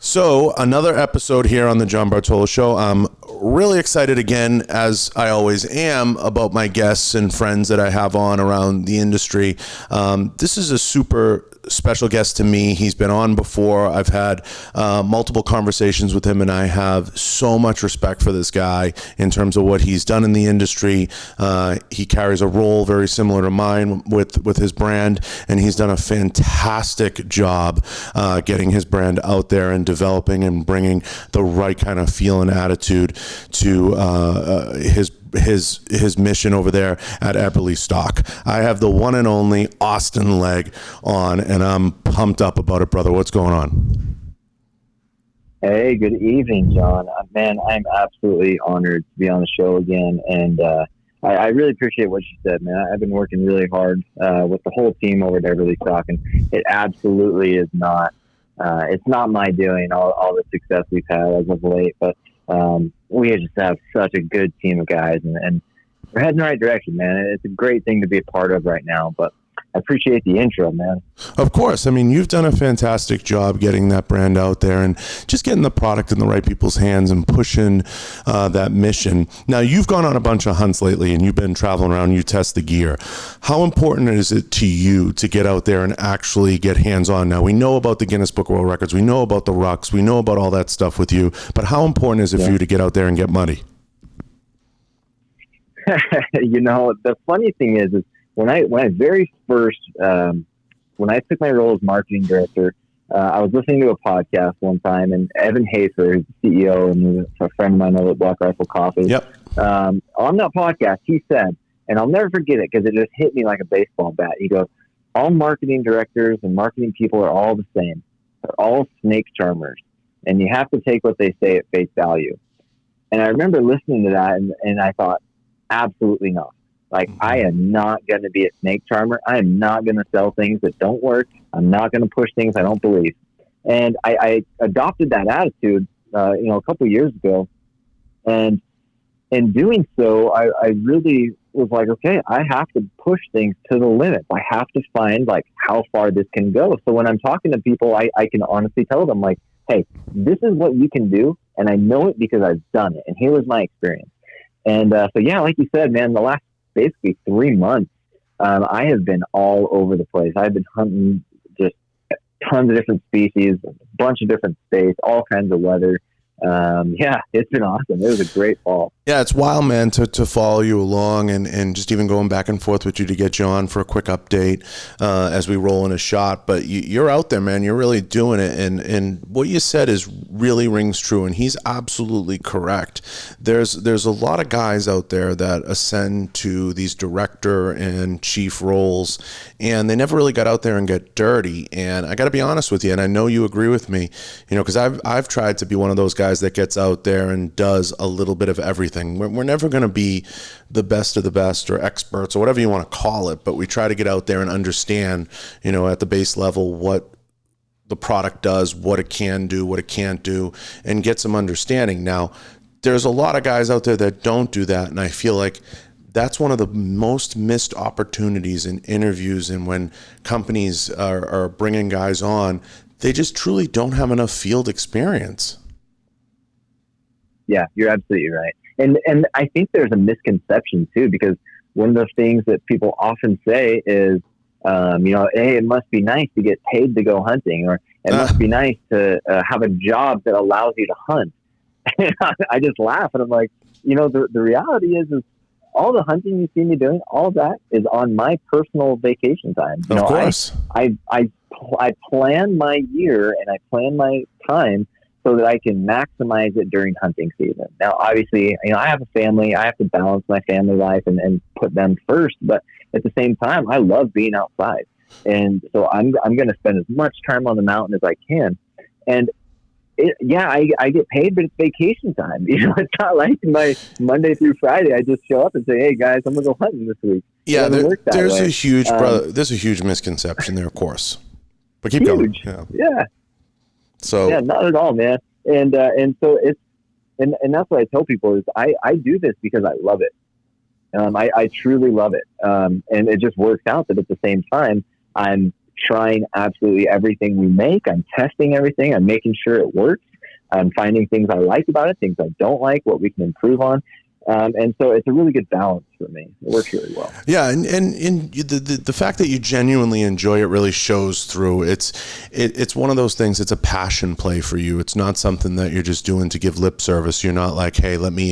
So another episode here on the John Bartolo Show. I'm really excited again, as I always am, about my guests and friends that I have on around the industry. This is a super special guest to me. He's been on before. I've had multiple conversations with him, and I have so much respect for this guy in terms of what he's done in the industry. He carries a role very similar to mine with his brand, and he's done a fantastic job getting his brand out there and developing and bringing the right kind of feel and attitude to his mission over there at Epperly Stock. I have the one and only Austin Legg on, and I'm pumped up about it, brother. What's going on? Hey, good evening, John. Man, I'm absolutely honored to be on the show again, and I really appreciate what you said, man. I've been working really hard with the whole team over at Epperly Stock, and it absolutely is not. It's not my doing, all the success we've had as of late, but we just have such a good team of guys, and we're heading in the right direction, man. It's a great thing to be a part of right now, but I appreciate the intro, man. Of course. I mean, you've done a fantastic job getting that brand out there and just getting the product in the right people's hands and pushing that mission. Now, you've gone on a bunch of hunts lately and you've been traveling around, you test the gear. How important is it to you to get out there and actually get hands-on? Now, we know about the Guinness Book of World Records. We know about the rucks. We know about all that stuff with you. But how important is it for you to get out there and get muddy? You know, the funny thing is when I very first, when I took my role as marketing director, I was listening to a podcast one time, and Evan Hafer, who's the CEO and a friend of mine over at Black Rifle Coffee. Yep. On that podcast, he said, and I'll never forget it because it just hit me like a baseball bat. He goes, all marketing directors and marketing people are all the same. They're all snake charmers, and you have to take what they say at face value. And I remember listening to that, and I thought, absolutely not. Like, I am not going to be a snake charmer. I am not going to sell things that don't work. I'm not going to push things I don't believe. And I adopted that attitude, a couple of years ago. And in doing so, I really was like, okay, I have to push things to the limit. I have to find like how far this can go. So when I'm talking to people, I can honestly tell them like, hey, this is what you can do. And I know it because I've done it. And here was my experience. And so, yeah, like you said, man, the last basically 3 months, I have been all over the place. I've been hunting just tons of different species, a bunch of different states, all kinds of weather. It's been awesome. It was a great fall. Yeah, it's wild, man, to follow you along and just even going back and forth with you to get you on for a quick update as we roll in a shot. But you're out there, man. You're really doing it. And what you said really rings true, and he's absolutely correct. There's a lot of guys out there that ascend to these director and chief roles, and they never really got out there and get dirty. And I got to be honest with you, and I know you agree with me, because I've tried to be one of those guys that gets out there and does a little bit of everything. We're never going to be the best of the best or experts or whatever you want to call it, but we try to get out there and understand, at the base level what the product does, what it can do, what it can't do, and get some understanding. Now, there's a lot of guys out there that don't do that, and I feel like that's one of the most missed opportunities in interviews, and when companies are bringing guys on, they just truly don't have enough field experience. Yeah, you're absolutely right. And I think there's a misconception too, because one of the things that people often say is, hey, it must be nice to get paid to go hunting, or it must be nice to have a job that allows you to hunt. And I just laugh, and I'm like, the reality is all the hunting you see me doing, all that is on my personal vacation time. Of course. I plan my year and I plan my time so that I can maximize it during hunting season. Now, obviously, I have a family. I have to balance my family life and put them first. But at the same time, I love being outside. And so I'm going to spend as much time on the mountain as I can. And I get paid, but it's vacation time. It's not like my Monday through Friday. I just show up and say, hey, guys, I'm going to go hunting this week. Yeah, there's a huge misconception there, of course. But keep going. Yeah. So yeah, not at all, man. And so it's and that's what I tell people is I do this because I love it. I truly love it. And it just works out that at the same time I'm trying absolutely everything we make. I'm testing everything. I'm making sure it works. I'm finding things I like about it, things I don't like, what we can improve on. And so it's a really good balance for me. It works really well. Yeah, and the fact that you genuinely enjoy it really shows through. It's one of those things. It's a passion play for you. It's not something that you're just doing to give lip service. You're not like, hey, let me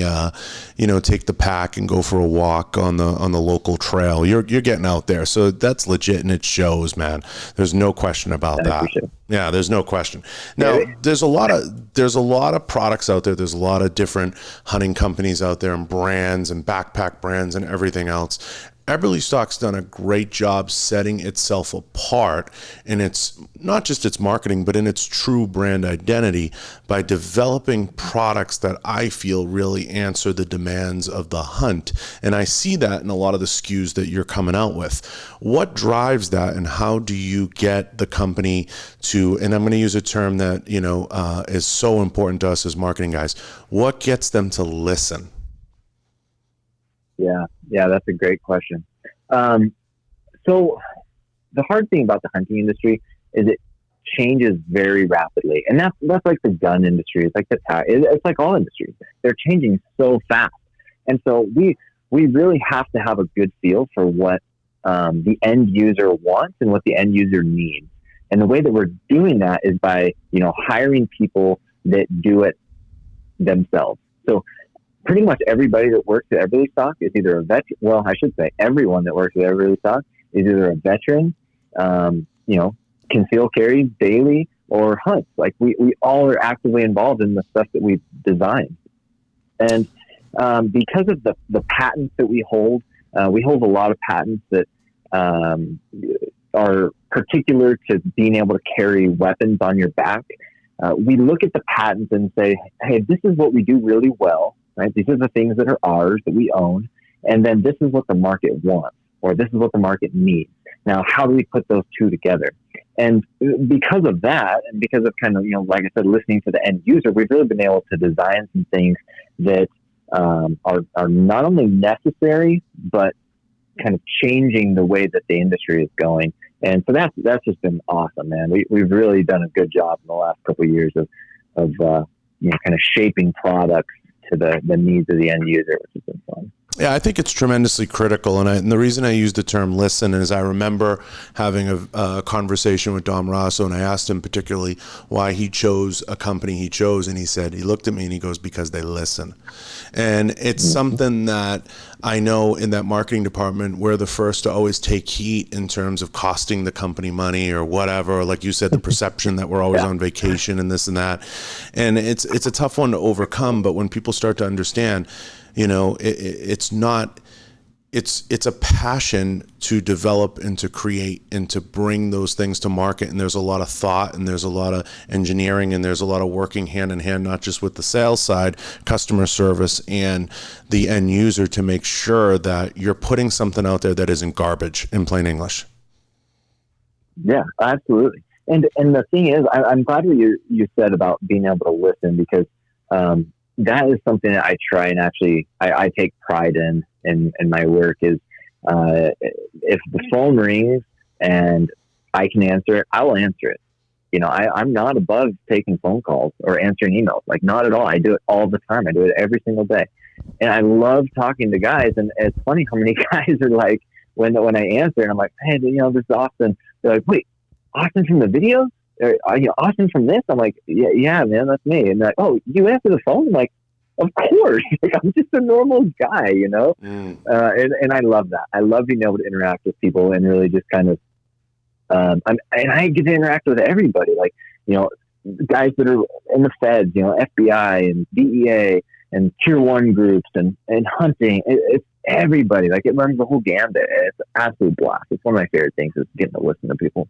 take the pack and go for a walk on the local trail. You're getting out there, so that's legit, and it shows, man. There's no question about that. Yeah, there's no question. Now, there's a lot of products out there. There's a lot of different hunting companies out there and brands and backpack brands and everything else. Epperly Stock's done a great job setting itself apart in its, not just its marketing, but in its true brand identity by developing products that I feel really answer the demands of the hunt. And I see that in a lot of the SKUs that you're coming out with. What drives that, and how do you get the company to, and I'm going to use a term that, is so important to us as marketing guys, what gets them to listen? Yeah, that's a great question. So the hard thing about the hunting industry is it changes very rapidly, and that's like the gun industry. It's like it's like all industries. They're changing so fast, and so we really have to have a good feel for what the end user wants and what the end user needs. And the way that we're doing that is by hiring people that do it themselves. So pretty much everybody that works at Epperly Stock is either a veteran. Well, I should say everyone that works at Epperly Stock is either a veteran, conceal carries daily, or hunts. Like we all are actively involved in the stuff that we've designed. And because of the patents that we hold a lot of patents that are particular to being able to carry weapons on your back. We look at the patents and say, hey, this is what we do really well. Right? These are the things that are ours, that we own, and then this is what the market wants, or this is what the market needs. Now, how do we put those two together? And because of that, and because of kind of, like I said, listening to the end user, we've really been able to design some things that are not only necessary, but kind of changing the way that the industry is going. And so that's just been awesome, man. We've really done a good job in the last couple of years of kind of shaping products to the needs of the end user, which has been fun. Yeah, I think it's tremendously critical. And the reason I use the term listen is I remember having a conversation with Dom Rosso, and I asked him particularly why he chose a company he chose. And he looked at me and he goes, because they listen. And it's something that I know in that marketing department, we're the first to always take heat in terms of costing the company money or whatever. Like you said, the perception that we're always on vacation and this and that. And it's a tough one to overcome. But when people start to understand, it's a passion to develop and to create and to bring those things to market. And there's a lot of thought, and there's a lot of engineering, and there's a lot of working hand in hand, not just with the sales side, customer service, and the end user, to make sure that you're putting something out there that isn't garbage, in plain English. Yeah, absolutely. And the thing is, I'm glad what you said about being able to listen, because that is something that I try and actually I take pride in my work is if the phone rings and I can answer it, I will answer it. I'm not above taking phone calls or answering emails, like not at all. I do it all the time. I do it every single day. And I love talking to guys. And it's funny how many guys are like, when I answer and I'm like, hey, this is Austin. They're like, wait, Austin from the videos? Austin from this? I'm like, yeah, man, that's me. And they're like, oh, you answer the phone? I'm like, of course. Like, I'm just a normal guy, And I love that. I love being able to interact with people and really just kind of, and I get to interact with everybody, like, guys that are in the feds, FBI and DEA and tier 1 groups and hunting. It's everybody. Like, it runs the whole gambit. It's an absolute blast. It's one of my favorite things is getting to listen to people.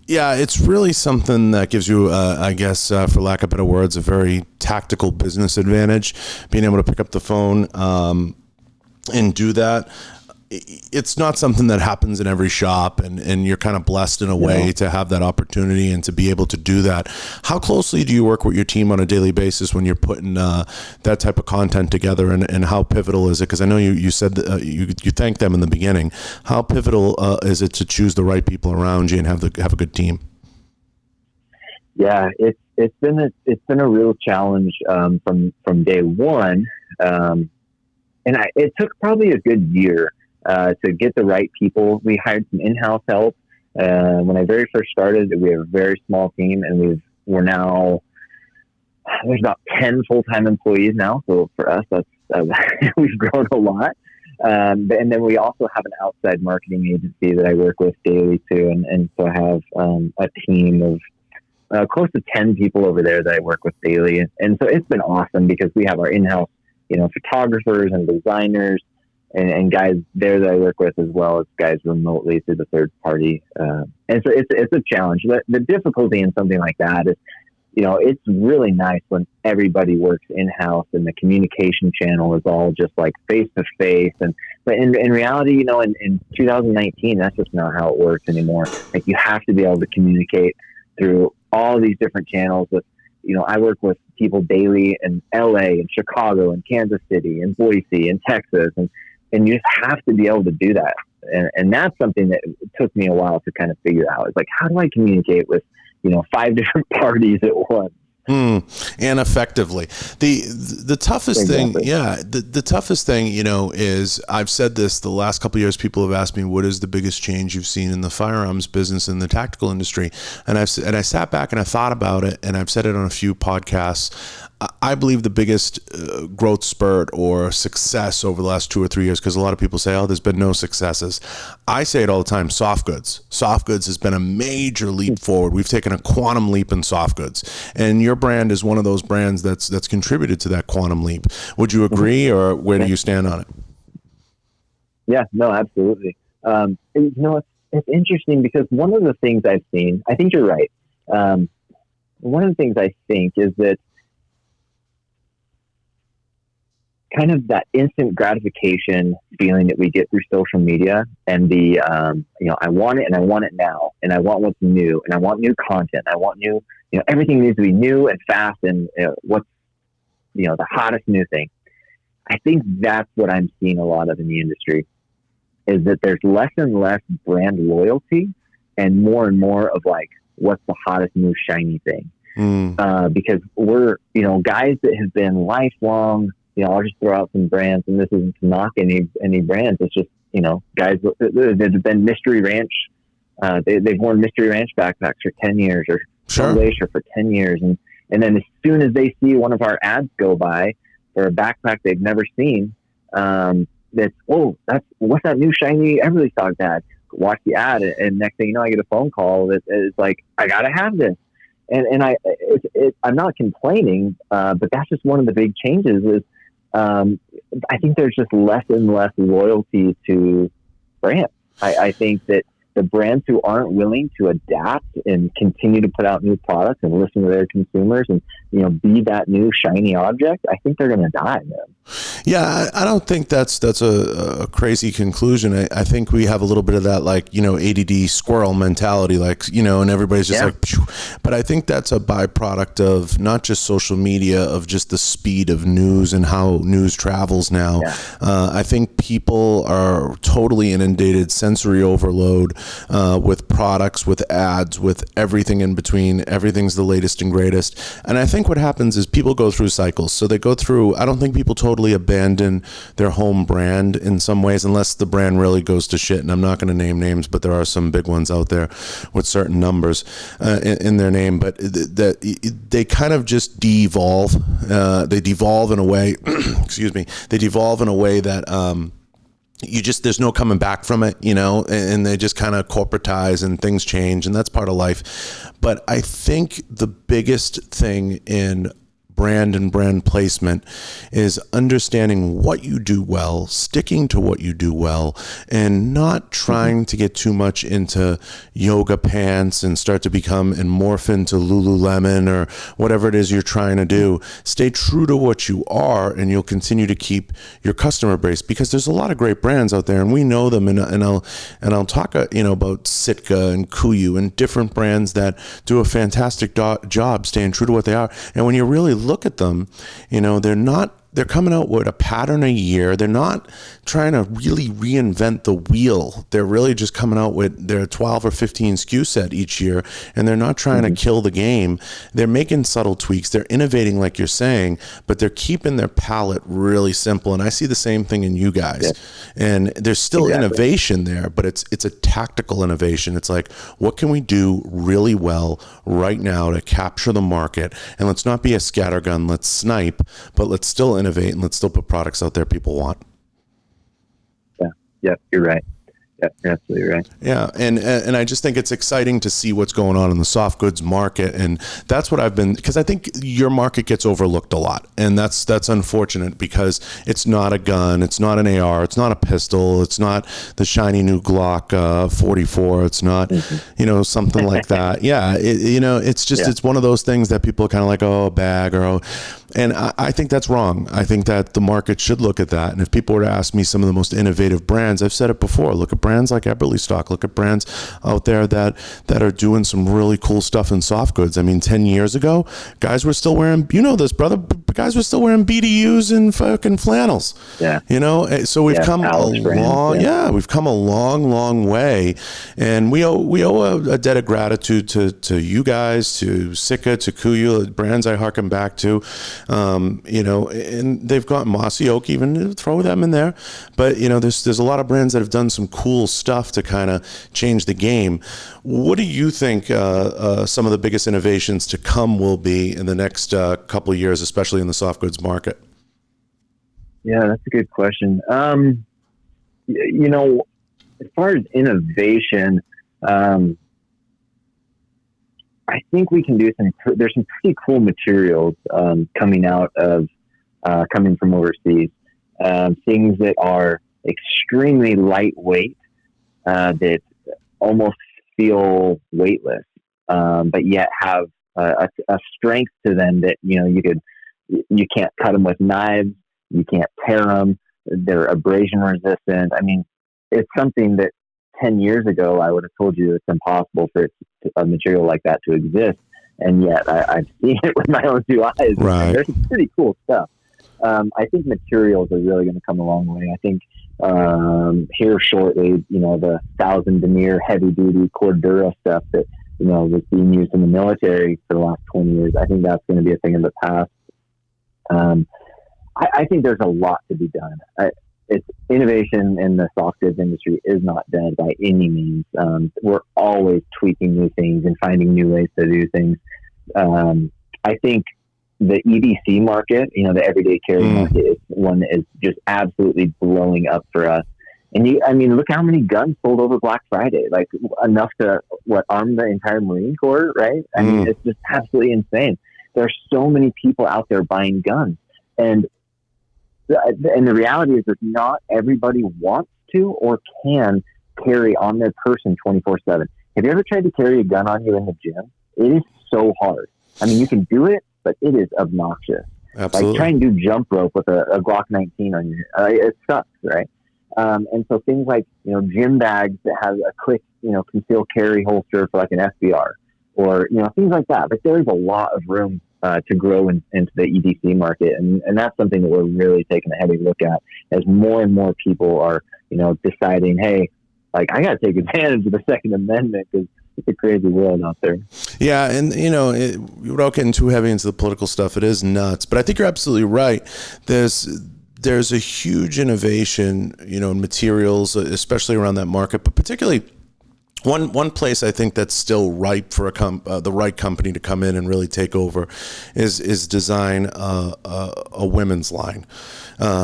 Yeah, it's really something that gives you, I guess, for lack of better words, a very tactical business advantage, being able to pick up the phone and do that. it's not something that happens in every shop, and you're kind of blessed in a way to have that opportunity and to be able to do that. How closely do you work with your team on a daily basis when you're putting that type of content together, and how pivotal is it? Because I know you said that, you thanked them in the beginning. How pivotal is it to choose the right people around you and have a good team? Yeah, it's been a real challenge from day one, and it took probably a good year to get the right people. We hired some in-house help. When I very first started, we had a very small team, and we're now, there's about 10 full-time employees now. So for us, that's we've grown a lot. And then we also have an outside marketing agency that I work with daily too, and so I have a team of close to 10 people over there that I work with daily. And so it's been awesome because we have our in-house, photographers and designers and guys there that I work with, as well as guys remotely through the third party. And so it's a challenge. The difficulty in something like that is, it's really nice when everybody works in-house and the communication channel is all just like face to face. But in reality, in 2019, that's just not how it works anymore. Like, you have to be able to communicate through all these different channels with, I work with people daily in LA and Chicago and Kansas City and Boise and Texas. And you just have to be able to do that. And that's something that took me a while to kind of figure out. It's like, how do I communicate with, 5 different parties at once? And effectively. The toughest thing, the toughest thing, is, I've said this the last couple of years, people have asked me, what is the biggest change you've seen in the firearms business and the tactical industry? And I sat back and I thought about it, and I've said it on a few podcasts. I believe the biggest growth spurt or success over the last 2 or 3 years, because a lot of people say, oh, there's been no successes. I say it all the time, soft goods. Soft goods has been a major leap forward. We've taken a quantum leap in soft goods. And your brand is one of those brands that's contributed to that quantum leap. Would you agree, or where do you stand on it? Yeah, no, absolutely. It's interesting because one of the things I've seen, I think you're right. One of the things I think is that kind of that instant gratification feeling that we get through social media, and the, I want it and I want it now, and I want what's new, and I want new content. I want new, everything needs to be new and fast, and what's, the hottest new thing. I think that's what I'm seeing a lot of in the industry, is that there's less and less brand loyalty and more of like, what's the hottest new shiny thing? Because we're, guys that have been lifelong, I'll just throw out some brands, and this isn't to knock any brands. It's just, guys that have been Mystery Ranch. They've worn Mystery Ranch backpacks for 10 years or Glacier for 10 years. And then as soon as they see one of our ads go by for a backpack they've never seen, what's that new shiny Epperly stock ad? Watch the ad, and next thing you know, I get a phone call that is like, I got to have this. And I'm not complaining, but that's just one of the big changes is, I think there's just less and less loyalty to brands. I think that the brands who aren't willing to adapt and continue to put out new products and listen to their consumers and, be that new shiny object, I think they're going to die, man. Yeah, I don't think that's a crazy conclusion. I think we have a little bit of that, like, ADD squirrel mentality, like, and everybody's just like, phew. But I think that's a byproduct of not just social media, of just the speed of news and how news travels now. Yeah. I think people are totally inundated, sensory overload, with products, with ads, with everything in between. Everything's the latest and greatest. And I think what happens is people go through cycles. So they go through, I don't think people totally abandon their home brand in some ways, unless the brand really goes to shit. And I'm not going to name names, but there are some big ones out there with certain numbers in their name. But they kind of just devolve. They devolve in a way, excuse me, they devolve in a way that there's no coming back from it, and they just kind of corporatize and things change, and that's part of life. But I think the biggest thing in brand and brand placement is understanding what you do well, sticking to what you do well, and not trying to get too much into yoga pants and start to become and morph into Lululemon or whatever it is you're trying to do. Stay true to what you are, and you'll continue to keep your customer base, because there's a lot of great brands out there, and we know them. And I'll talk about Sitka and Kuyu and different brands that do a fantastic job staying true to what they are. And when you really look at them, they're coming out with a pattern a year. They're not trying to really reinvent the wheel. They're really just coming out with their 12 or 15 SKU set each year, and they're not trying to kill the game. They're making subtle tweaks. They're innovating, like you're saying, but they're keeping their palette really simple. And I see the same thing in you guys. Yeah. And there's still innovation there, but it's a tactical innovation. It's like, what can we do really well right now to capture the market? And let's not be a scattergun. Let's snipe, but let's still innovate, and let's still put products out there people want. Yeah, you're right. Yeah, you're absolutely right. Yeah, and I just think it's exciting to see what's going on in the soft goods market, and that's what I've been, because I think your market gets overlooked a lot, and that's unfortunate, because it's not a gun, it's not an AR, it's not a pistol, it's not the shiny new Glock 44, it's not something like that. Yeah, it's just it's one of those things that people are kind of like, oh, a bag, or and I think that's wrong. I think that the market should look at that. And if people were to ask me some of the most innovative brands, I've said it before, look at brands like Epperly stock, look at brands out there that are doing some really cool stuff in soft goods. I mean, 10 years ago, guys were still wearing, this, brother, guys were still wearing BDUs and fucking flannels. Yeah. So we've come we've come a long, long way. And we owe a debt of gratitude to you guys, to Sitka, to Kuyu, brands I harken back to. And they've got Mossy Oak, even throw them in there. But, there's a lot of brands that have done some cool stuff to kind of change the game. What do you think some of the biggest innovations to come will be in the next couple of years, especially in the soft goods market? Yeah, that's a good question. As far as innovation, I think we can do there's some pretty cool materials coming from overseas. Things that are extremely lightweight, that almost feel weightless, but yet have a strength to them that, you can't cut them with knives, you can't tear them, they're abrasion resistant. I mean, it's something that 10 years ago, I would have told you it's impossible for a material like that to exist. And yet I've seen it with my own two eyes. Right. There's some pretty cool stuff. I think materials are really going to come a long way. I think here shortly, the 1,000 denier heavy duty Cordura stuff that, was being used in the military for the last 20 years. I think that's going to be a thing of the past. I think there's a lot to be done. It's innovation in the soft goods industry is not dead by any means. We're always tweaking new things and finding new ways to do things. I think the EDC market, the everyday carry market, is one that is just absolutely blowing up for us. And look how many guns sold over Black Friday, like enough to arm the entire Marine Corps, right? I mean, it's just absolutely insane. There are so many people out there buying guns, and the reality is that not everybody wants to or can carry on their person 24/7. Have you ever tried to carry a gun on you in the gym? It is so hard. I mean, you can do it, but it is obnoxious. Absolutely. Like trying to do jump rope with a Glock 19 on your it sucks, right? And so things like, gym bags that have a quick, concealed carry holster for like an SBR, or, things like that. But there's a lot of room to grow into the EDC market. And that's something that we're really taking a heavy look at as more and more people are, deciding, hey, like I got to take advantage of the Second Amendment because it's a crazy world out there. Yeah. And, without getting too heavy into the political stuff, it is nuts. But I think you're absolutely right. There's a huge innovation, in materials, especially around that market, but particularly one place I think that's still ripe for the right company to come in and really take over is design a women's line,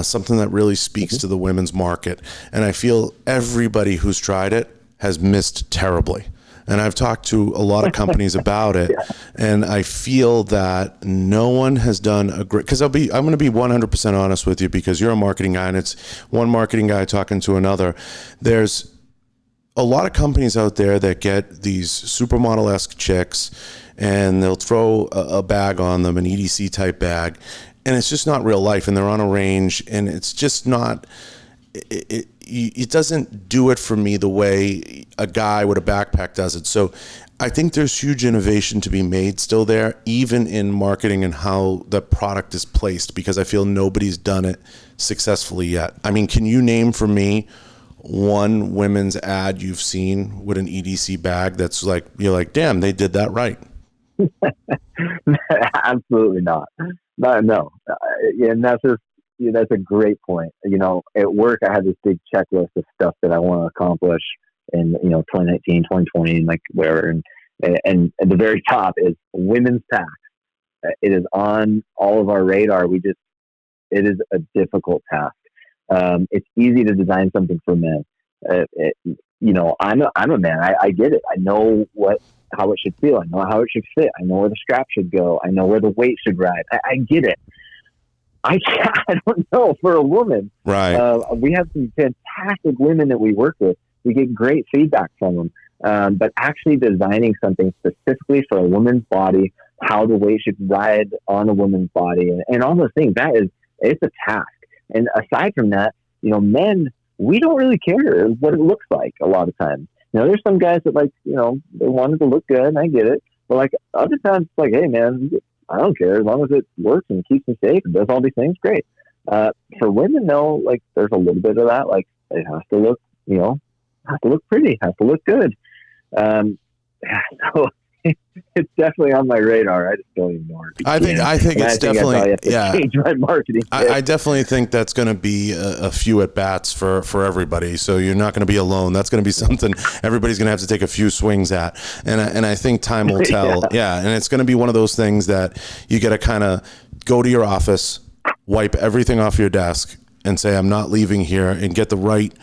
something that really speaks to the women's market. And I feel everybody who's tried it has missed terribly. And I've talked to a lot of companies about it, and I feel that no one has done a great, because I'm going to be 100% honest with you, because you're a marketing guy and it's one marketing guy talking to another. There's a lot of companies out there that get these supermodel-esque chicks and they'll throw a bag on them, an EDC type bag, and it's just not real life, and they're on a range, and it's just not, it doesn't do it for me the way a guy with a backpack does it. So I think there's huge innovation to be made still there, even in marketing and how the product is placed, because I feel nobody's done it successfully yet. I mean, can you name for me one women's ad you've seen with an EDC bag that's like, you're like, damn, they did that right? Absolutely not. No. And that's a great point. At work, I had this big checklist of stuff that I want to accomplish in, 2019, 2020, like whatever. And at the very top is women's tax. It is on all of our radar. It is a difficult task. It's easy to design something for men. I'm a man. I get it. I know how it should feel. I know how it should fit. I know where the strap should go. I know where the weight should ride. I get it. I don't know for a woman. Right. We have some fantastic women that we work with. We get great feedback from them. But actually designing something specifically for a woman's body, how the weight should ride on a woman's body, and all those things, it's a task. And aside from that, men, we don't really care what it looks like a lot of times. There's some guys that they wanted to look good, and I get it. But like other times, it's like, hey man, I don't care as long as it works and keeps me safe and does all these things. Great. For women, though, like there's a little bit of that. Like it has to look, has to look pretty, has to look good. So it's definitely on my radar. I just don't ignore it. I think it's definitely, change my marketing. I definitely think that's going to be a few at bats for everybody. So you're not going to be alone. That's going to be something everybody's going to have to take a few swings at. And I think time will tell. And it's going to be one of those things that you got to kind of go to your office, wipe everything off your desk, and say, I'm not leaving here, and get the right,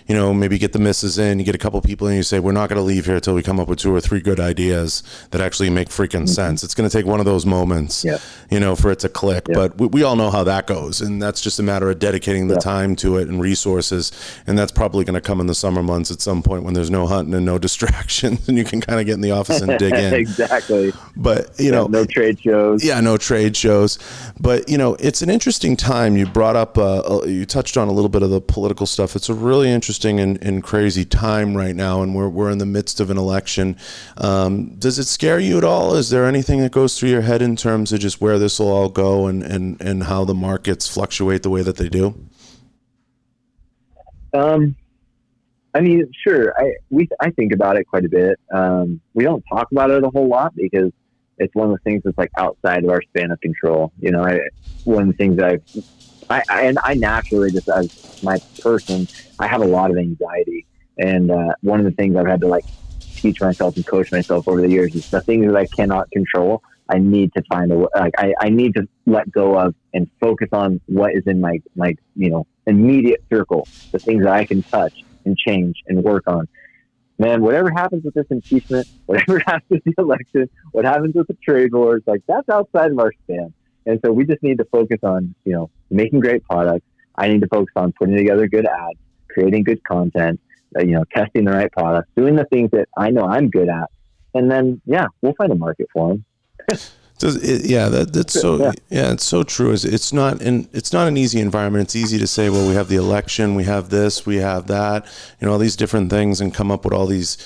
maybe get the misses in, you get a couple people and you say, we're not going to leave here until we come up with 2 or 3 good ideas that actually make freaking sense. It's going to take one of those moments, for it to click, but we all know how that goes. And that's just a matter of dedicating the time to it and resources. And that's probably going to come in the summer months at some point when there's no hunting and no distractions and you can kind of get in the office and dig in. Exactly. But, no trade shows. Yeah, no trade shows. But, it's an interesting time. You brought up, you touched on a little bit of the political stuff. It's a really interesting and crazy time right now, and we're in the midst of an election. Does it scare you at all? Is there anything that goes through your head in terms of just where this will all go and how the markets fluctuate the way that they do? I mean, sure. I think about it quite a bit. We don't talk about it a whole lot because it's one of the things that's like outside of our span of control. One of the things that I naturally, just as my person, I have a lot of anxiety. And one of the things I've had to teach myself and coach myself over the years is the things that I cannot control. I need to find I need to let go of and focus on what is in my immediate circle, the things that I can touch and change and work on. Man, whatever happens with this impeachment, whatever happens with the election, what happens with the trade wars, that's outside of our span. And so we just need to focus on, making great products. I need to focus on putting together good ads, creating good content, testing the right products, doing the things that I know I'm good at. And then, we'll find a market for them. It's so true. It's not an easy environment. It's easy to say, well, we have the election, we have this, we have that, all these different things, and come up with all these,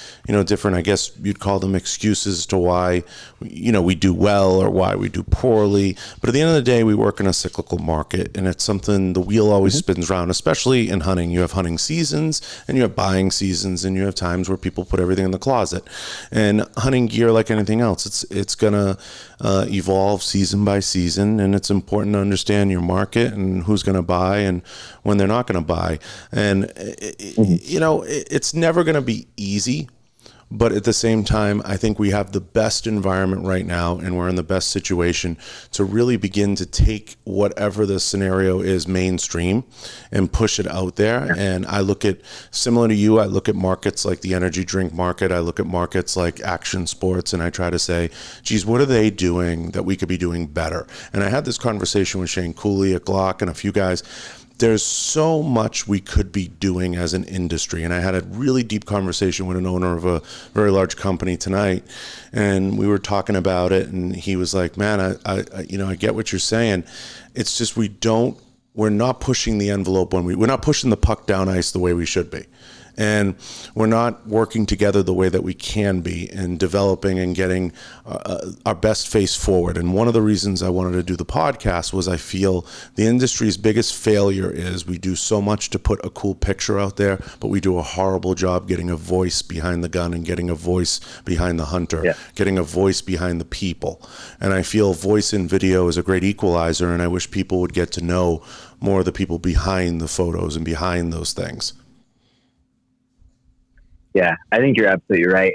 different, I guess you'd call them excuses to why, we do well or why we do poorly. But at the end of the day, we work in a cyclical market, and it's something, the wheel always spins around, especially in hunting. You have hunting seasons and you have buying seasons, and you have times where people put everything in the closet. And hunting gear, like anything else, it's gonna evolve season by season, and it's important to understand your market and who's going to buy and when they're not going to buy. And it's never going to be easy, But at the same time, I think we have the best environment right now, and we're in the best situation to really begin to take whatever the scenario is mainstream and push it out there. And I look at, similar to you, I look at markets like the energy drink market. I look at markets like action sports, and I try to say, geez, what are they doing that we could be doing better? And I had this conversation with Shane Cooley at Glock and a few guys. There's so much we could be doing as an industry. And I had a really deep conversation with an owner of a very large company tonight, and we were talking about it, and he was like, man, I get what you're saying. It's just we're not pushing the envelope we're not pushing the puck down ice the way we should be. And we're not working together the way that we can be in developing and getting our best face forward. And one of the reasons I wanted to do the podcast was I feel the industry's biggest failure is we do so much to put a cool picture out there, but we do a horrible job getting a voice behind the gun and getting a voice behind the hunter, getting a voice behind the people. And I feel voice in video is a great equalizer, and I wish people would get to know more of the people behind the photos and behind those things. Yeah, I think you're absolutely right.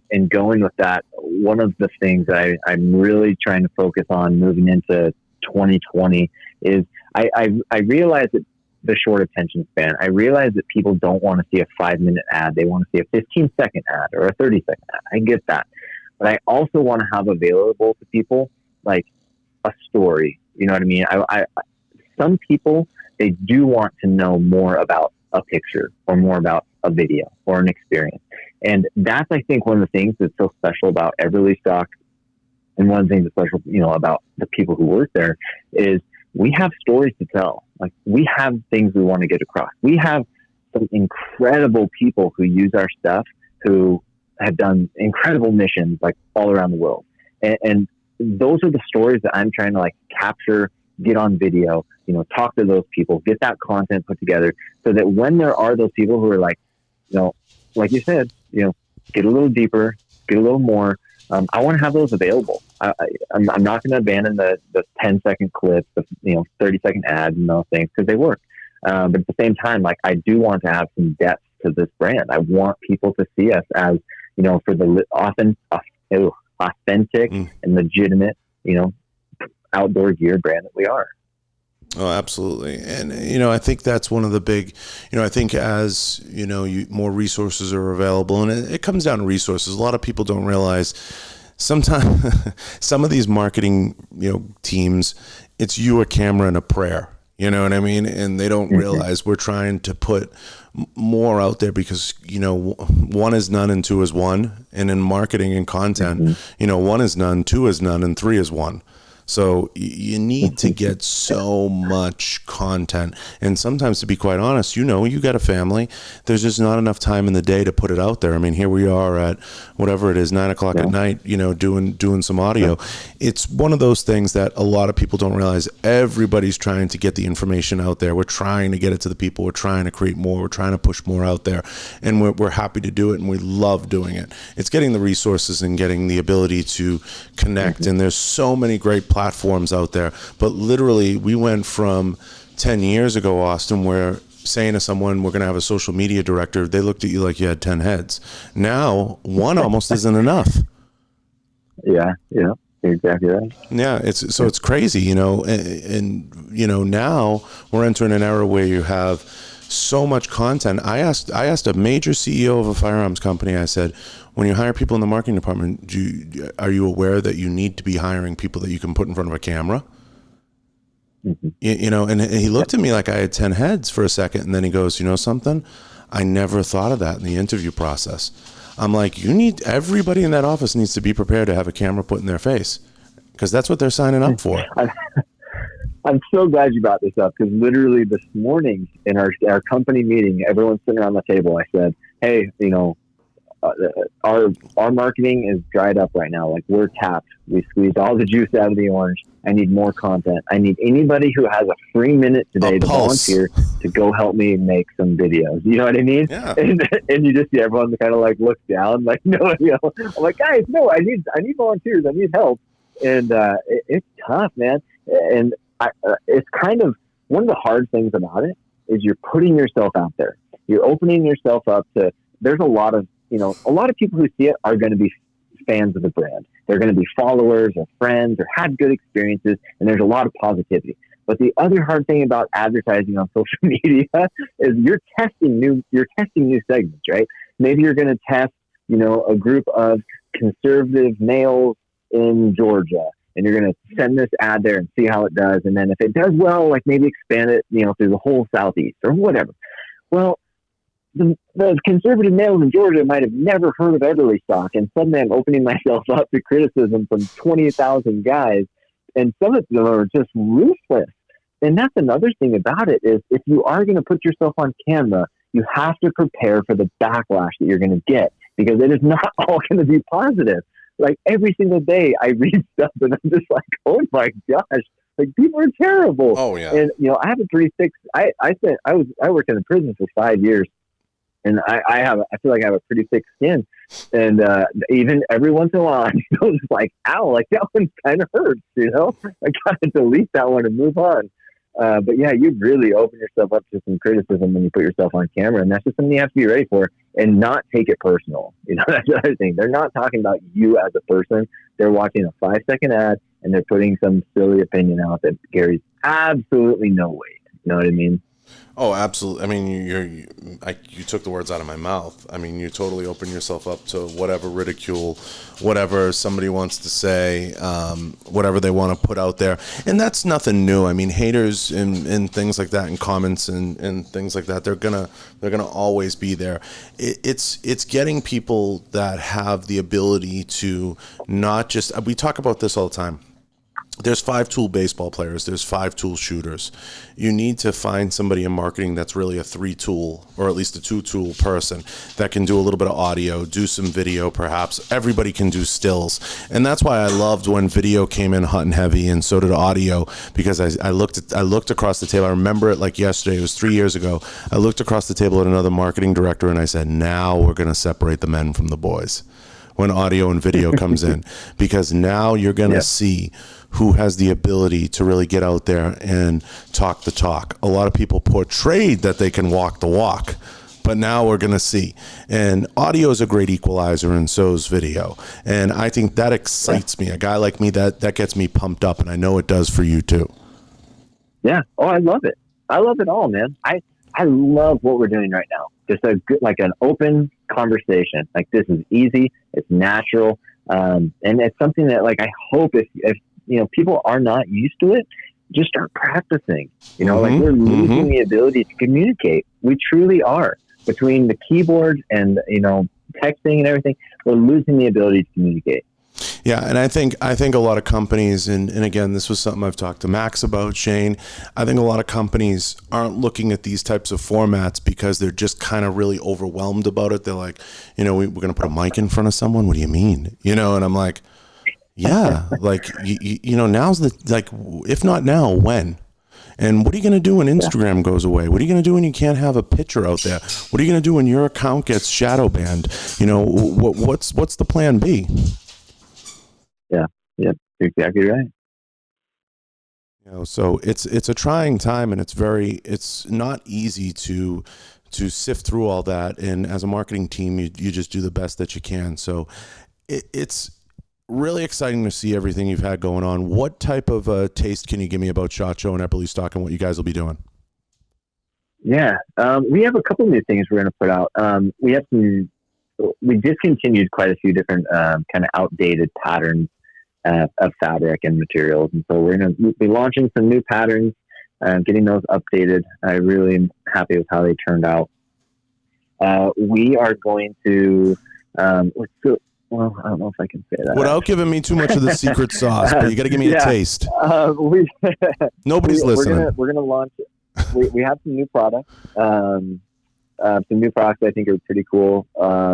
And going with that, one of the things I'm really trying to focus on moving into 2020 is I realize that the short attention span, I realize that people don't want to see a 5-minute ad. They want to see a 15-second ad or a 30-second ad. I get that. But I also want to have available to people like a story. You know what I mean? Some people, they do want to know more about a picture or more about a video or an experience. And that's, I think, one of the things that's so special about Epperly stock. And one of the things that's special, about the people who work there is we have stories to tell. Like, we have things we want to get across. We have some incredible people who use our stuff, who have done incredible missions like all around the world. And those are the stories that I'm trying to capture, get on video, talk to those people, get that content put together so that when there are those people who are like you said, get a little deeper, get a little more. I want to have those available. I'm not going to abandon the 10-second clips, the 30-second ads and those things because they work. But at the same time, I do want to have some depth to this brand. I want people to see us as, for the authentic and legitimate, outdoor gear brand that we are. Oh, absolutely. And, I think that's one of the big, I think as, more resources are available, and it comes down to resources. A lot of people don't realize sometimes some of these marketing, teams, it's you, a camera, and a prayer. You know what I mean? And they don't realize we're trying to put more out there because, one is none and two is one. And in marketing and content, one is none, two is none, and three is one. So you need to get so much content. And sometimes, to be quite honest, you got a family. There's just not enough time in the day to put it out there. I mean, here we are at whatever it is, 9:00 at night, doing some audio. It's one of those things that a lot of people don't realize. Everybody's trying to get the information out there. We're trying to get it to the people. We're trying to create more. We're trying to push more out there. And we're happy to do it, and we love doing it. It's getting the resources and getting the ability to connect. And there's so many great platforms out there, but literally we went from 10 years ago, Austin, where saying to someone, we're going to have a social media director, they looked at you like you had 10 heads. Now, one almost isn't enough. Yeah, you're exactly right. Yeah, it's crazy, and now we're entering an era where you have so much content. I asked a major CEO of a firearms company, I said, when you hire people in the marketing department, are you aware that you need to be hiring people that you can put in front of a camera? And he looked at me like I had 10 heads for a second, and then he goes, something? I never thought of that in the interview process. I'm like, everybody in that office needs to be prepared to have a camera put in their face, because that's what they're signing up for. I'm so glad you brought this up, because literally this morning in our company meeting, everyone's sitting around the table. I said, hey, our marketing is dried up right now. Like, we're tapped. We squeezed all the juice out of the orange. I need more content. I need anybody who has a free minute today to volunteer to go help me make some videos. You know what I mean? Yeah. And you just see everyone kind of looks down, no. I'm like, guys, no, I need volunteers. I need help. And it's tough, man. And it's kind of one of the hard things about it is you're putting yourself out there. You're opening yourself up to. There's a lot of a lot of people who see it are going to be fans of the brand. They're going to be followers or friends or had good experiences, and there's a lot of positivity. But the other hard thing about advertising on social media is you're testing new segments, right? Maybe you're going to test, a group of conservative males in Georgia, and you're going to send this ad there and see how it does. And then if it does well, like maybe expand it, through the whole Southeast or whatever. Well, the conservative males in Georgia might have never heard of Epperly stock, and suddenly I'm opening myself up to criticism from 20,000 guys, and some of them are just ruthless. And that's another thing about it is if you are going to put yourself on camera, you have to prepare for the backlash that you're going to get, because it is not all going to be positive. Like every single day I read stuff and I'm just like, oh my gosh, like people are terrible. Oh yeah. And I have a pretty thick, I worked in a prison for 5 years, and I feel like I have a pretty thick skin. And even every once in a while, I was like, ow, like that one kind of hurts, I got to delete that one and move on. But yeah, you really open yourself up to some criticism when you put yourself on camera, and that's just something you have to be ready for and not take it personal. That's the other thing. They're not talking about you as a person. They're watching a 5-second ad and they're putting some silly opinion out that carries absolutely no weight. You know what I mean? Oh, absolutely. I mean, you took the words out of my mouth. I mean, you totally open yourself up to whatever ridicule, whatever somebody wants to say, whatever they want to put out there. And that's nothing new. I mean, haters and things like that, and comments and things like that, they're gonna always be there. It's getting people that have the ability to not just, we talk about this all the time. There's 5-tool baseball players. There's 5-tool shooters. You need to find somebody in marketing that's really a 3-tool or at least a 2-tool person that can do a little bit of audio, do some video perhaps. Everybody can do stills. And that's why I loved when video came in hot and heavy, and so did audio, because I looked across the table. I remember it like yesterday. It was 3 years ago. I looked across the table at another marketing director and I said, now we're going to separate the men from the boys when audio and video comes in, because now you're going to see who has the ability to really get out there and talk the talk. A lot of people portrayed that they can walk the walk, but now we're going to see. And audio is a great equalizer, and so is video. And I think that excites me. A guy like me, that gets me pumped up, and I know it does for you too. Yeah. Oh, I love it. I love it all, man. I love what we're doing right now. Just a good, like an open conversation. Like this is easy. It's natural. And it's something that like, I hope if people are not used to it, just start practicing, like we're losing the ability to communicate. We truly are. Between the keyboard and, texting and everything, we're losing the ability to communicate. Yeah, and I think a lot of companies, and again, this was something I've talked to Max about, Shane, I think a lot of companies aren't looking at these types of formats because they're just kind of really overwhelmed about it. They're like, we're going to put a mic in front of someone? What do you mean? And I'm like, yeah, like, now's if not now, when? And what are you going to do when Instagram goes away? What are you going to do when you can't have a picture out there? What are you going to do when your account gets shadow banned? What's the plan B? Yeah, exactly right. So it's a trying time, and it's not easy to sift through all that. And as a marketing team, you just do the best that you can. So it's really exciting to see everything you've had going on. What type of taste can you give me about SHOT Show and Epperly Stock and what you guys will be doing? Yeah, we have a couple new things we're going to put out. We discontinued quite a few different kind of outdated patterns of fabric and materials. And so we're going to be launching some new patterns, getting those updated. I really am happy with how they turned out. We are going to, I don't know if I can say that. Without giving me too much of the secret sauce, but you got to give me a taste. Nobody's listening. We're going to launch, we have some new products. Some new products I think are pretty cool.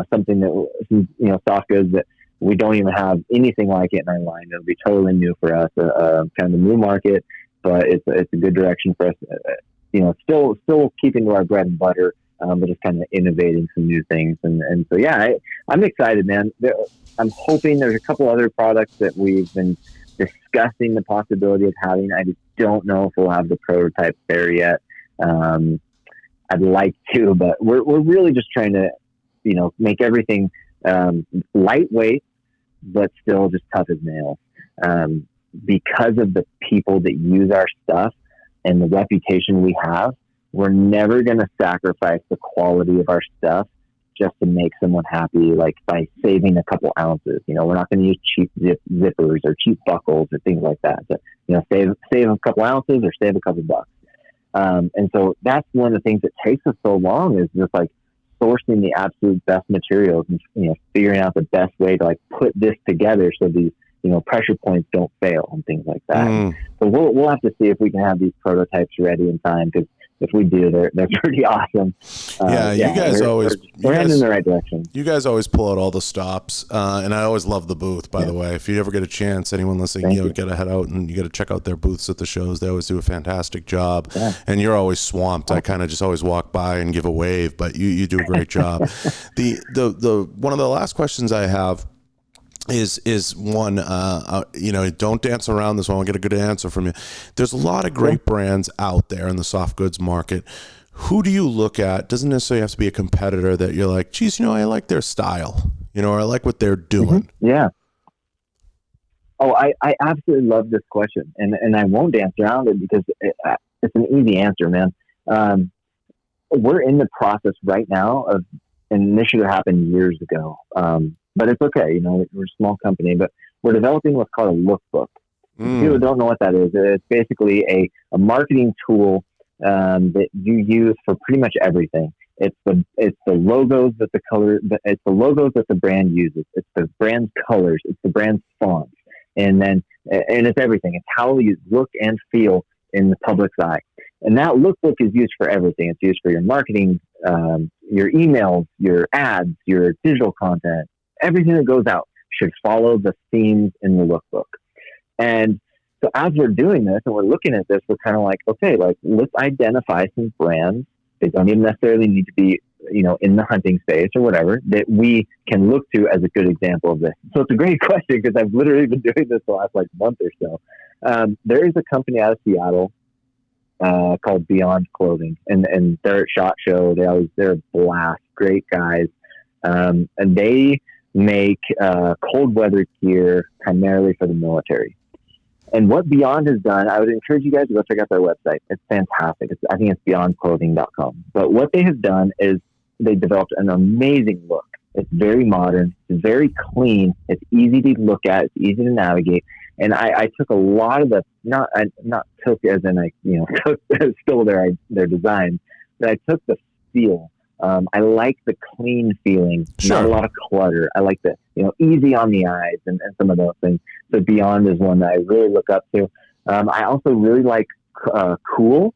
Something that, soft goods that we don't even have anything like it in our line. It'll be totally new for us, kind of a new market, but it's a good direction for us. Still keeping to our bread and butter, but just kind of innovating some new things. And so, yeah, I'm excited, man. I'm hoping there's a couple other products that we've been discussing the possibility of having. I just don't know if we'll have the prototype there yet. I'd like to, but we're really just trying to, make everything lightweight, but still just tough as nails. Because of the people that use our stuff and the reputation we have, we're never going to sacrifice the quality of our stuff just to make someone happy, like by saving a couple ounces. We're not going to use cheap zippers or cheap buckles or things like that. So, save a couple ounces or save a couple bucks. And so that's one of the things that takes us so long, is just like sourcing the absolute best materials and, figuring out the best way to like put this together so these, pressure points don't fail and things like that. So we'll have to see if we can have these prototypes ready in time, because if we do, they're pretty awesome. You guys we're heading in the right direction. You guys always pull out all the stops, and I always love the booth. By the way, if you ever get a chance, anyone listening, you got to head out and you got to check out their booths at the shows. They always do a fantastic job, and you're always swamped. I kind of just always walk by and give a wave, but you do a great job. The one of the last questions I have is one, don't dance around this one. I'll get a good answer from you. There's a lot of great brands out there in the soft goods market. Who do you look at? Doesn't necessarily have to be a competitor that you're like, geez, I like their style, or I like what they're doing. Yeah. Oh, I absolutely love this question, and I won't dance around it because it's an easy answer, man. We're in the process right now and this should have happened years ago. But it's okay. We're a small company, but we're developing what's called a lookbook. People don't know what that is. It's basically a marketing tool that you use for pretty much everything. It's the logos that it's the logos that the brand uses. It's the brand's colors. It's the brand's fonts, and it's everything. It's how you look and feel in the public's eye. And that lookbook is used for everything. It's used for your marketing, your emails, your ads, your digital content. Everything that goes out should follow the themes in the lookbook. And so as we're doing this and we're looking at this, we're kind of like, okay, let's identify some brands. They don't even necessarily need to be, in the hunting space or whatever, that we can look to as a good example of this. So it's a great question, because I've literally been doing this the last month or so. There is a company out of Seattle called Beyond Clothing, and they're at SHOT Show. They're a blast, great guys. And they make cold weather gear primarily for the military. And what Beyond has done, I would encourage you guys to go check out their website. It's fantastic. I think it's beyondclothing.com. But what they have done is they developed an amazing look. It's very modern. It's very clean. It's easy to look at. It's easy to navigate. And I took a lot of took stole their design, but I took the feel. I like the clean feeling, not a lot of clutter. I like the, easy on the eyes and some of those things. So Beyond is one that I really look up to. I also really like Cool, Kuhl.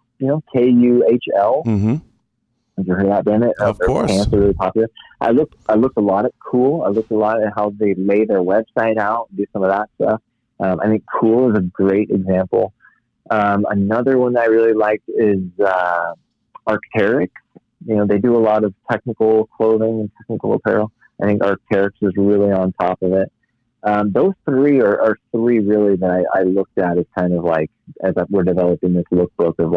Have you heard that, Bennett? Of course. Pants are really popular. I looked a lot at Cool. I looked a lot at how they lay their website out, do some of that stuff. I think Cool is a great example. Another one that I really liked is Arc'teryx. They do a lot of technical clothing and technical apparel. I think Arc'teryx is really on top of it. Those three are three really that I looked at as kind of like, as we're developing this lookbook of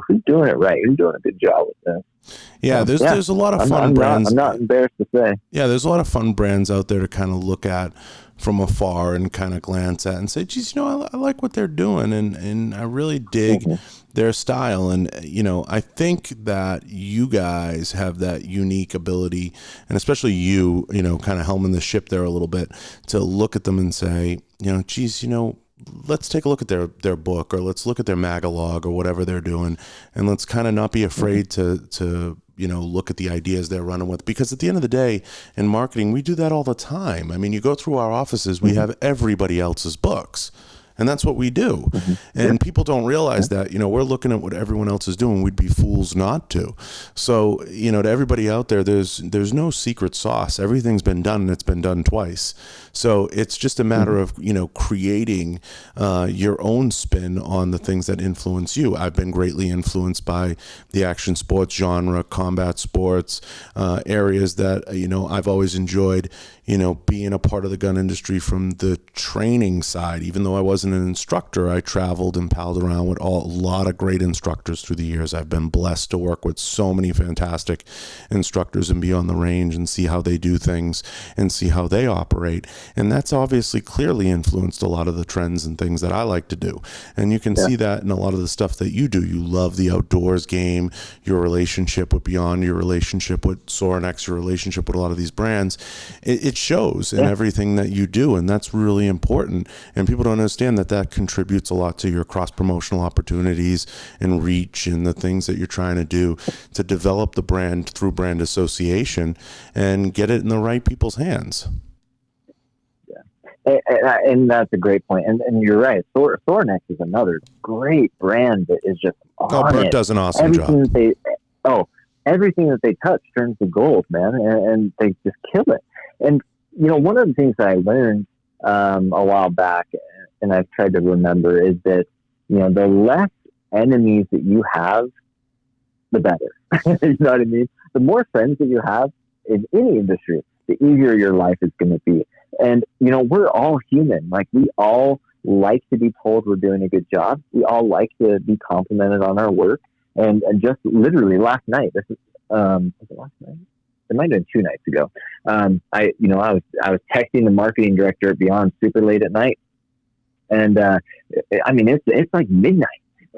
who's doing it right? Who's doing a good job with this? Yeah, there's a lot of fun brands. I'm not embarrassed to say. Yeah, there's a lot of fun brands out there to kind of look at from afar and kind of glance at and say, geez, I like what they're doing, and I really dig their style. And, I think that you guys have that unique ability, and especially you, kind of helming the ship there a little bit, to look at them and say, geez, let's take a look at their book, or let's look at their magalog or whatever they're doing, and let's kind of not be afraid to look at the ideas they're running with. Because at the end of the day, in marketing, we do that all the time. I mean, you go through our offices, we have everybody else's books. And that's what we do. And people don't realize that, we're looking at what everyone else is doing. We'd be fools not to. So, to everybody out there, there's no secret sauce. Everything's been done, and it's been done twice. So it's just a matter of, creating your own spin on the things that influence you. I've been greatly influenced by the action sports genre, combat sports, areas that, I've always enjoyed, being a part of the gun industry from the training side. Even though I wasn't an instructor, I traveled and palled around with a lot of great instructors through the years. I've been blessed to work with so many fantastic instructors and be on the range and see how they do things and see how they operate. And that's obviously clearly influenced a lot of the trends and things that I like to do. And you can see that in a lot of the stuff that you do. You love the outdoors game, your relationship with Beyond, your relationship with Sorinex, your relationship with a lot of these brands. It shows in everything that you do, and that's really important. And people don't understand that contributes a lot to your cross-promotional opportunities and reach and the things that you're trying to do to develop the brand through brand association and get it in the right people's hands. And that's a great point. And you're right. Sorinex is another great brand that is just on Bert does an awesome job. Everything that they touch turns to gold, man, and they just kill it. And, one of the things that I learned a while back, and I've tried to remember, is that, the less enemies that you have, the better. You know what I mean? The more friends that you have in any industry, the easier your life is going to be. And, we're all human. Like, we all like to be told we're doing a good job. We all like to be complimented on our work. And just literally last night, was it last night? It might have been 2 nights ago. I was texting the marketing director at Beyond super late at night. And, it's like midnight.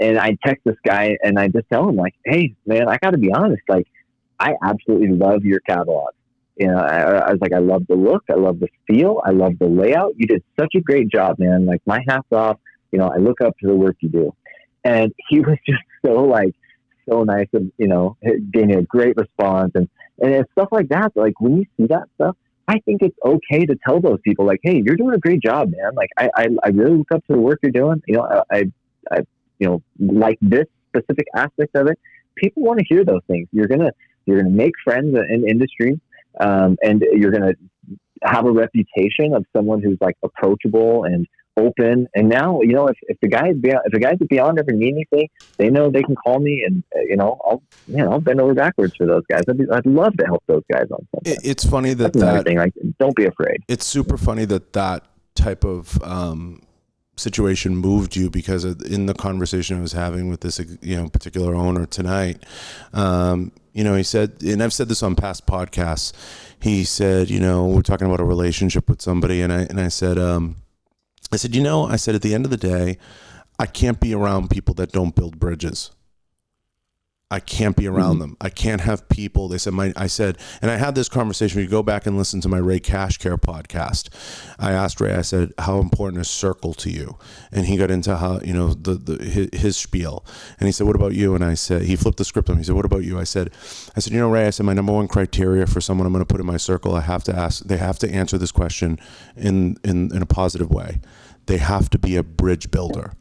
And I text this guy and I just tell him, like, hey, man, I got to be honest. Like, I absolutely love your catalog. I was like, I love the look. I love the feel. I love the layout. You did such a great job, man. Like, my hat's off. I look up to the work you do. And he was just so nice and, gave me a great response. And it's stuff like that. Like, when you see that stuff, I think it's okay to tell those people, like, hey, you're doing a great job, man. Like, I really look up to the work you're doing. I like this specific aspect of it. People want to hear those things. You're going to make friends in industry. And you're going to have a reputation of someone who's like approachable and open. And now, if the guys at Beyond ever need anything, they know they can call me, and I'll bend over backwards for those guys. I'd love to help those guys on something. It's funny that thing. Like, don't be afraid. It's super funny that type of situation moved you, because in the conversation I was having with this particular owner tonight, he said, and I've said this on past podcasts, he said, we're talking about a relationship with somebody, and I said, at the end of the day, I can't be around people that don't build bridges. I can't be around them. I can't have people. They said, and I had this conversation. If you go back and listen to my Ray Cashcare podcast, I asked Ray, I said, how important is circle to you? And he got into how, his spiel. And he said, what about you? And I said, he flipped the script on me. He said, what about you? I said, Ray, I said, my number one criteria for someone I'm going to put in my circle, they have to answer this question in a positive way. They have to be a bridge builder.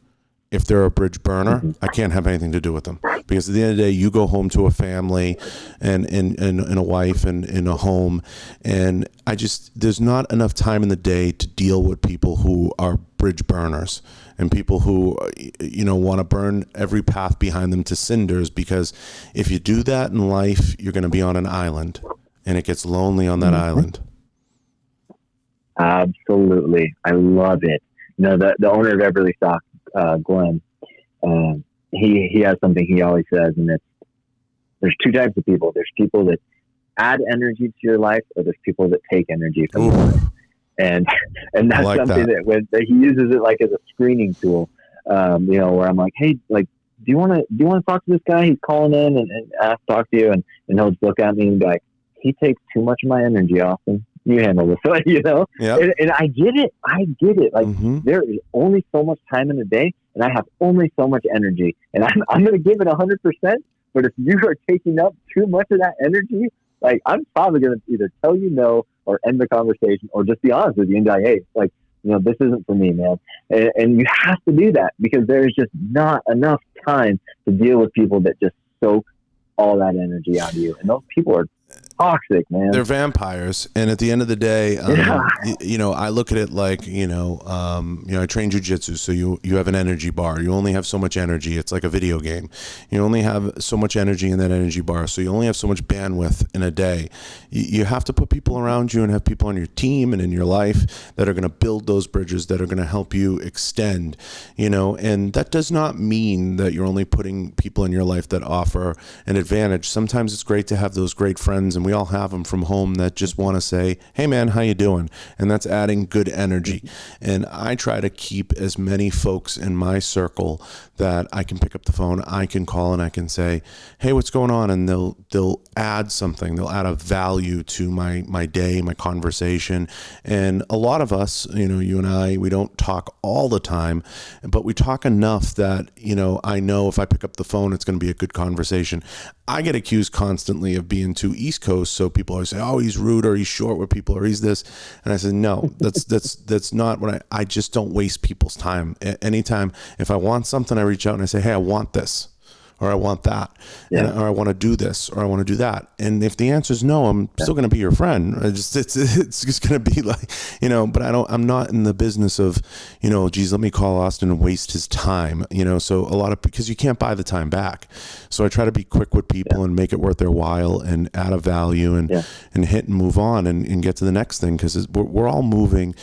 If they're a bridge burner, I can't have anything to do with them, because at the end of the day, you go home to a family and a wife and in a home. And there's not enough time in the day to deal with people who are bridge burners and people who, want to burn every path behind them to cinders, because if you do that in life, you're going to be on an island, and it gets lonely on that island. Absolutely. I love it. The owner of Epperly stock, Glenn, he has something he always says, and there's 2 types of people. There's people that add energy to your life, or there's people that take energy from your life. And that's like something that he uses it like as a screening tool. Where I'm like, hey, like, do you want to talk to this guy? He's calling in and talk to you, and he'll just look at me and be like, he takes too much of my energy, Austin. You handle this, Yep. And I get it. Like, there is only so much time in the day, and I have only so much energy, and I'm going to give it 100%. But if you are taking up too much of that energy, like, I'm probably going to either tell you no or end the conversation, or just be honest with you and be like, hey, like, this isn't for me, man. And you have to do that, because there's just not enough time to deal with people that just soak all that energy out of you. And those people are toxic, man. They're vampires, and at the end of the day, I look at it like, I train jujitsu, so you have an energy bar. You only have so much energy. It's like a video game. You only have so much energy in that energy bar, so you only have so much bandwidth in a day. You have to put people around you and have people on your team and in your life that are going to build those bridges, that are going to help you extend, and that does not mean that you're only putting people in your life that offer an advantage. Sometimes it's great to have those great friends, and we all have them from home, that just want to say, hey man, how you doing? And that's adding good energy. And I try to keep as many folks in my circle that I can pick up the phone, I can call, and I can say, hey, what's going on? And they'll add something, they'll add a value to my day, my conversation. And a lot of us, you and I, we don't talk all the time, but we talk enough that, I know if I pick up the phone, it's going to be a good conversation. I get accused constantly of being too East Coast, so people always say, oh, he's rude, or he's short with people, or he's this. And I said, no, that's not what I just don't waste people's time. Anytime, if I want something, I reach out and I say, hey, I want this, or I want that, or I want to do this, or I want to do that. And if the answer is no, I'm still going to be your friend. It's just going to be like, but I'm not in the business of, geez, let me call Austin and waste his time, so because you can't buy the time back. So I try to be quick with people and make it worth their while and add a value and hit and move on and get to the next thing. Cause we're all moving,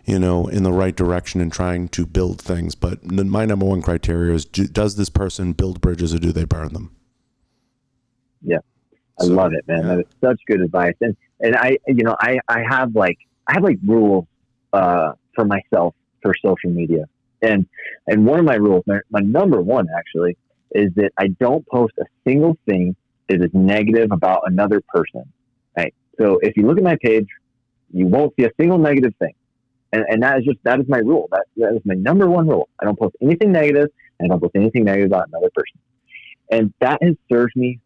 in the right direction and trying to build things. But my number one criteria is, does this person build bridges or do they burn them? Yeah. I love it, man. That is such good advice. And I have rules, for myself for social media. And one of my rules, my number one actually, is that I don't post a single thing that is negative about another person. Right. So if you look at my page, you won't see a single negative thing. And that is my rule. That is my number one rule. I don't post anything negative, and I don't post anything negative about another person. And that has served me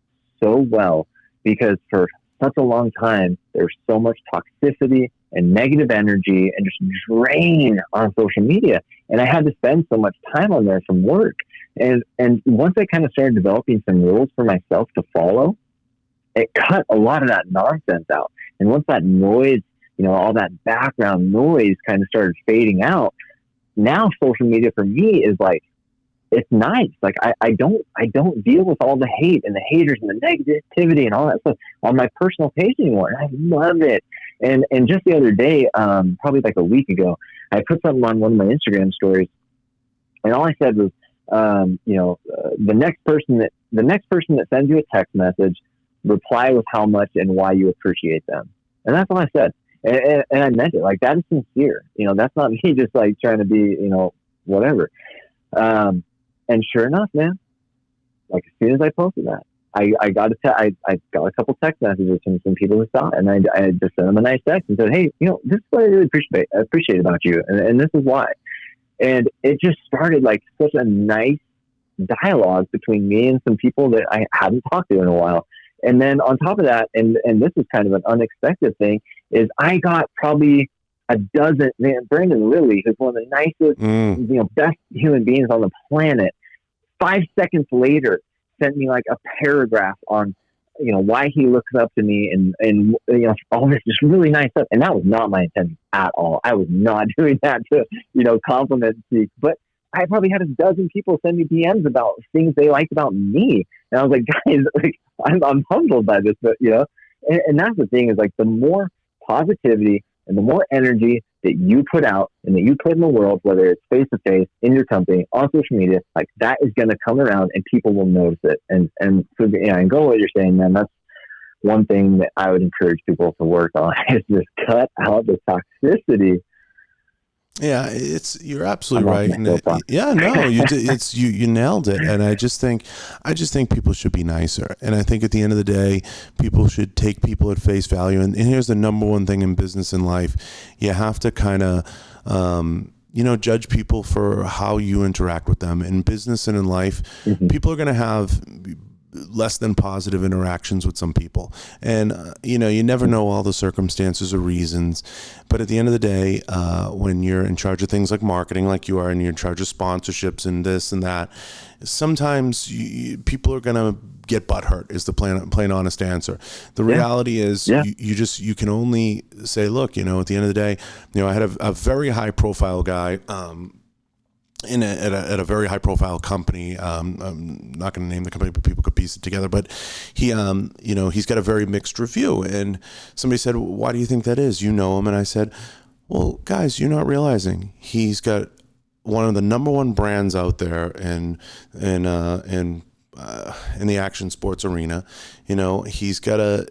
so well, because for such a long time, there's so much toxicity and negative energy and just drain on social media. And I had to spend so much time on there from work. And once I kind of started developing some rules for myself to follow, it cut a lot of that nonsense out. And once that noise, all that background noise kind of started fading out, now social media for me is like, it's nice. Like I don't deal with all the hate and the haters and the negativity and all that stuff on my personal page anymore. And I love it. And just the other day, probably like a week ago, I put something on one of my Instagram stories, and all I said was, the next person that sends you a text message, reply with how much and why you appreciate them. And that's all I said. And I meant it. Like, that is sincere. That's not me just like trying to be, whatever. And sure enough, man, like as soon as I posted that, I got a couple text messages from some people who saw it, and I just sent them a nice text and said, hey, this is what I really appreciate about you, and this is why. And it just started like such a nice dialogue between me and some people that I hadn't talked to in a while. And then on top of that, and this is kind of an unexpected thing, is I got probably a dozen, man, Brandon Lilly, who's one of the nicest, best human beings on the planet, 5 seconds later sent me like a paragraph on, why he looks up to me and all this just really nice stuff. And that was not my intention at all. I was not doing that to, compliment seek, but I probably had a dozen people send me DMs about things they liked about me. And I was like, guys, like, I'm humbled by this, but, and that's the thing, is like, the more positivity and the more energy that you put out and that you put in the world, whether it's face to face, in your company, on social media, like, that is going to come around and people will notice it. And so, and go what you're saying, man, that's one thing that I would encourage people to work on, is just cut out the toxicity. Yeah, you're absolutely right. And you nailed it. And I just think people should be nicer. And I think at the end of the day, people should take people at face value. And here's the number one thing in business and life: you have to kind of judge people for how you interact with them. In business and in life, people are going to have less than positive interactions with some people, and you never know all the circumstances or reasons. But at the end of the day, when you're in charge of things like marketing, like you are, and you're in charge of sponsorships and this and that, sometimes people are gonna get butthurt is the plain honest answer. The reality is you can only say, look, at the end of the day, I had a very high profile guy, at a very high profile company. I'm not going to name the company, but people could piece it together. But he, he's got a very mixed review. And somebody said, why do you think that is? You know him. And I said, well, guys, you're not realizing he's got one of the number one brands out there in the action sports arena. He's got to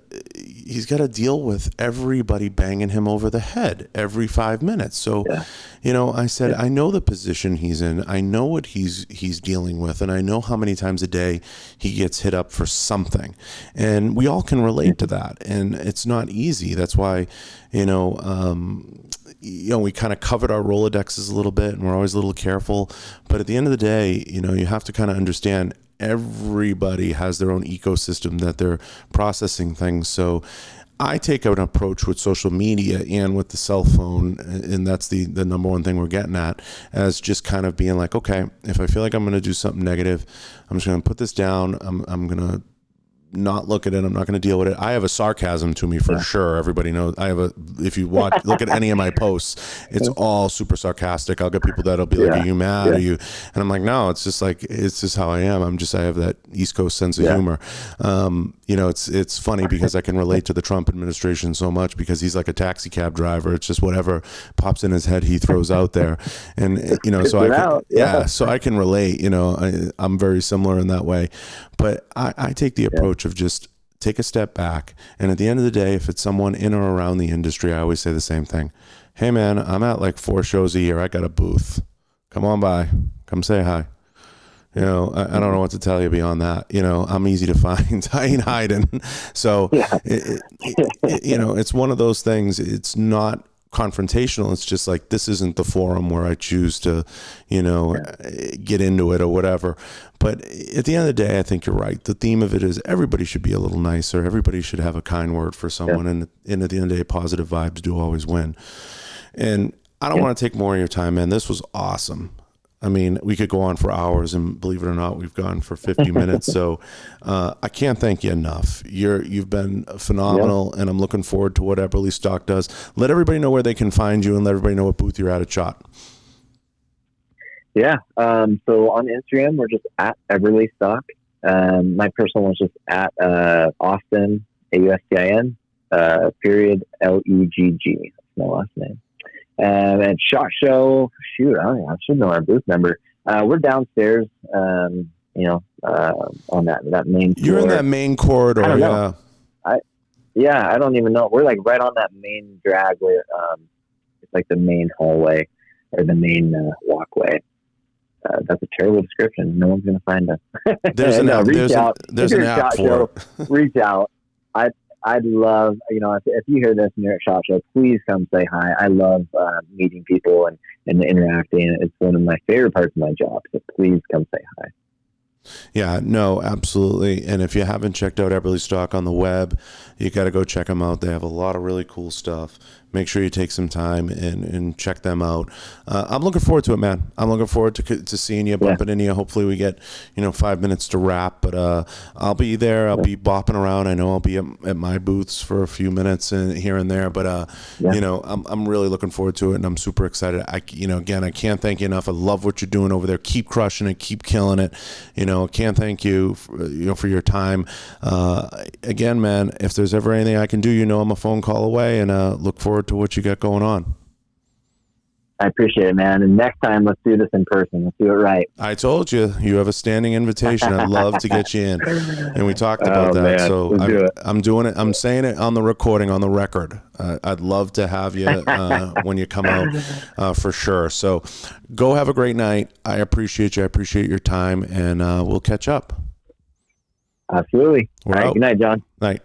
deal with everybody banging him over the head every 5 minutes. So, I said, I know the position he's in. I know what he's dealing with, and I know how many times a day he gets hit up for something. And we all can relate to that. And it's not easy. That's why, we kind of covered our Rolodexes a little bit, and we're always a little careful. But at the end of the day, you have to kind of understand everybody has their own ecosystem that they're processing things. So I take an approach with social media and with the cell phone, and that's the number one thing we're getting at, as just kind of being like, okay, if I feel like I'm going to do something negative, I'm just going to put this down. I'm going to not look at it. I'm not going to deal with it. I have a sarcasm to me for sure. Everybody knows if you look at any of my posts, it's all super sarcastic. I'll get people that'll be like, are you mad? Are you? And I'm like, no, it's just how I am. I have that East Coast sense of humor. It's funny because I can relate to the Trump administration so much because he's like a taxi cab driver. It's just whatever pops in his head, he throws out there. And, so I can relate, I'm very similar in that way. But I take the approach of just take a step back. And at the end of the day, if it's someone in or around the industry, I always say the same thing. Hey, man, I'm at like 4 shows a year. I got a booth. Come on by. Come say hi. I don't know what to tell you beyond that. I'm easy to find. I ain't hiding. So, it's one of those things. It's not confrontational. It's just like, this isn't the forum where I choose to, get into it or whatever. But at the end of the day, I think you're right. The theme of it is everybody should be a little nicer. Everybody should have a kind word for someone. And at the end of the day, positive vibes do always win. And I don't want to take more of your time, man. This was awesome. I mean, we could go on for hours, and believe it or not, we've gone for 50 minutes. So I can't thank you enough. You've been phenomenal, and I'm looking forward to what Epperly Stock does. Let everybody know where they can find you, and let everybody know what booth you're at Shot. Yeah. So on Instagram, we're just at Epperly Stock. My personal one's just at Austin, AUSTIN, period, LEGG. That's my last name. And SHOT Show, I should know our booth number. We're downstairs, on that main floor. You're in that main corridor, I don't know. I don't even know. We're like right on that main drag where it's like the main hallway or the main walkway. That's a terrible description. No one's going to find us. There's an app. There's an app for it. Reach out. I'd love, if you hear this and you're at SHOT Show, please come say hi. I love meeting people and interacting. It's one of my favorite parts of my job. So please come say hi. Yeah, no, absolutely. And if you haven't checked out Epperly Stock on the web, you got to go check them out. They have a lot of really cool stuff. Make sure you take some time and check them out. I'm looking forward to it, man. I'm looking forward to seeing you, bumping into you. Hopefully we get 5 minutes to wrap, but I'll be there. I'll be bopping around. I know I'll be at my booths for a few minutes and here and there, but I'm really looking forward to it, and I'm super excited. I can't thank you enough. I love what you're doing over there. Keep crushing it. Keep killing it. Can't thank you for your time. Again, man, if there's ever anything I can do, I'm a phone call away, and look forward to what you got going on. I appreciate it, man. And next time, let's do this in person. Let's do it right. I told you, you have a standing invitation. I'd love to get you in. And we talked about that. Man. So I'm doing it. I'm saying it on the recording, on the record. I'd love to have you when you come out for sure. So go have a great night. I appreciate you. I appreciate your time, and we'll catch up. Absolutely. All right. Good night, John. Night.